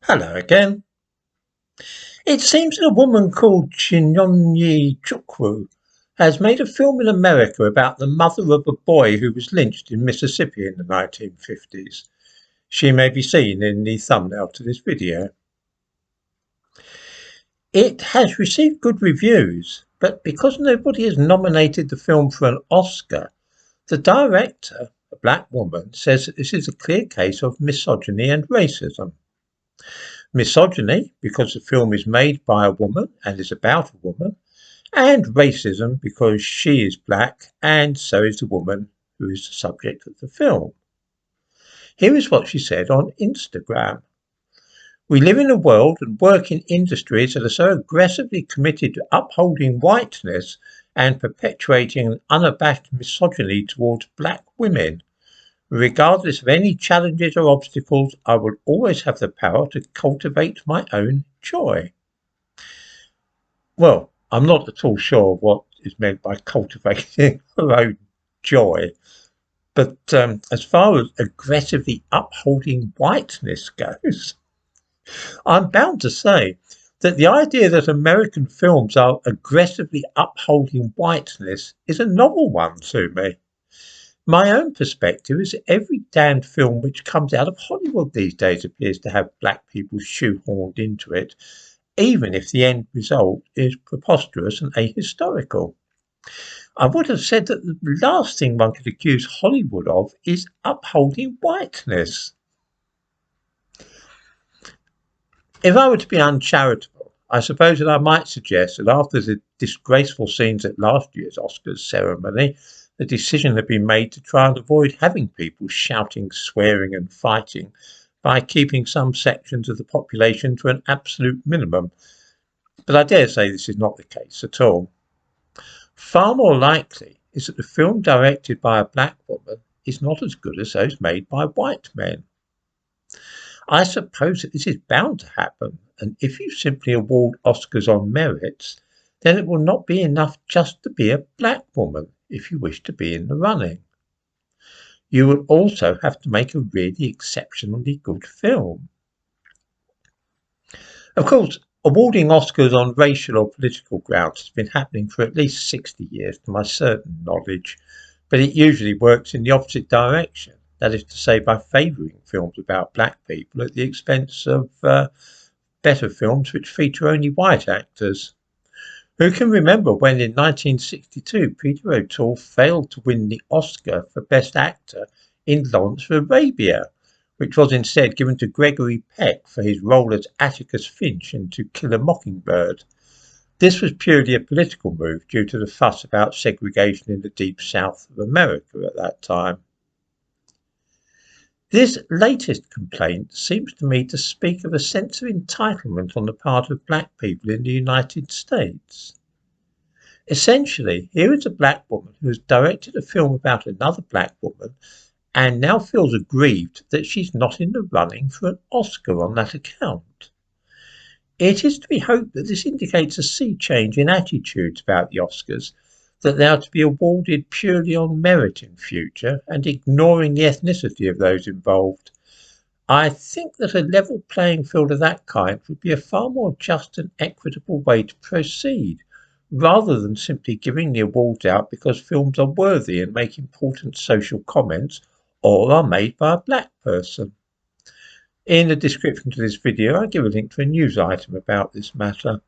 Hello again. It seems that a woman called Chinyonyi Chukwu has made a film in America about the mother of a boy who was lynched in Mississippi in the 1950s. She may be seen in the thumbnail to this video. It has received good reviews, but because nobody has nominated the film for an Oscar, the director, a black woman, says that this is a clear case of misogyny and racism. Misogyny, because the film is made by a woman and is about a woman, and racism, because she is black and so is the woman who is the subject of the film. Here is what she said on Instagram. We live in a world and work in industries that are so aggressively committed to upholding whiteness and perpetuating an unabashed misogyny towards black women. Regardless of any challenges or obstacles, I will always have the power to cultivate my own joy. Well, I'm not at all sure what is meant by cultivating her own joy, but as far as aggressively upholding whiteness goes, I'm bound to say that the idea that American films are aggressively upholding whiteness is a novel one to me. My own perspective is that every damned film which comes out of Hollywood these days appears to have black people shoehorned into it, even if the end result is preposterous and ahistorical. I would have said that the last thing one could accuse Hollywood of is upholding whiteness. If I were to be uncharitable, I suppose that I might suggest that after the disgraceful scenes at last year's Oscars ceremony, the decision had been made to try and avoid having people shouting, swearing and fighting by keeping some sections of the population to an absolute minimum. But I dare say this is not the case at all. Far more likely is that the film directed by a black woman is not as good as those made by white men. I suppose that this is bound to happen, and if you simply award Oscars on merits, then it will not be enough just to be a black woman if you wish to be in the running. You will also have to make a really exceptionally good film. Of course, awarding Oscars on racial or political grounds has been happening for at least 60 years to my certain knowledge, but it usually works in the opposite direction. That is to say, by favouring films about black people at the expense of better films which feature only white actors. Who can remember when in 1962 Peter O'Toole failed to win the Oscar for Best Actor in Lawrence of Arabia, which was instead given to Gregory Peck for his role as Atticus Finch in To Kill a Mockingbird. This was purely a political move due to the fuss about segregation in the deep south of America at that time. This latest complaint seems to me to speak of a sense of entitlement on the part of black people in the United States. Essentially, here is a black woman who has directed a film about another black woman and now feels aggrieved that she's not in the running for an Oscar on that account. It is to be hoped that this indicates a sea change in attitudes about the Oscars, that they are to be awarded purely on merit in future and ignoring the ethnicity of those involved. I think that a level playing field of that kind would be a far more just and equitable way to proceed, rather than simply giving the awards out because films are worthy and make important social comments or are made by a black person. In the description to this video, I give a link to a news item about this matter.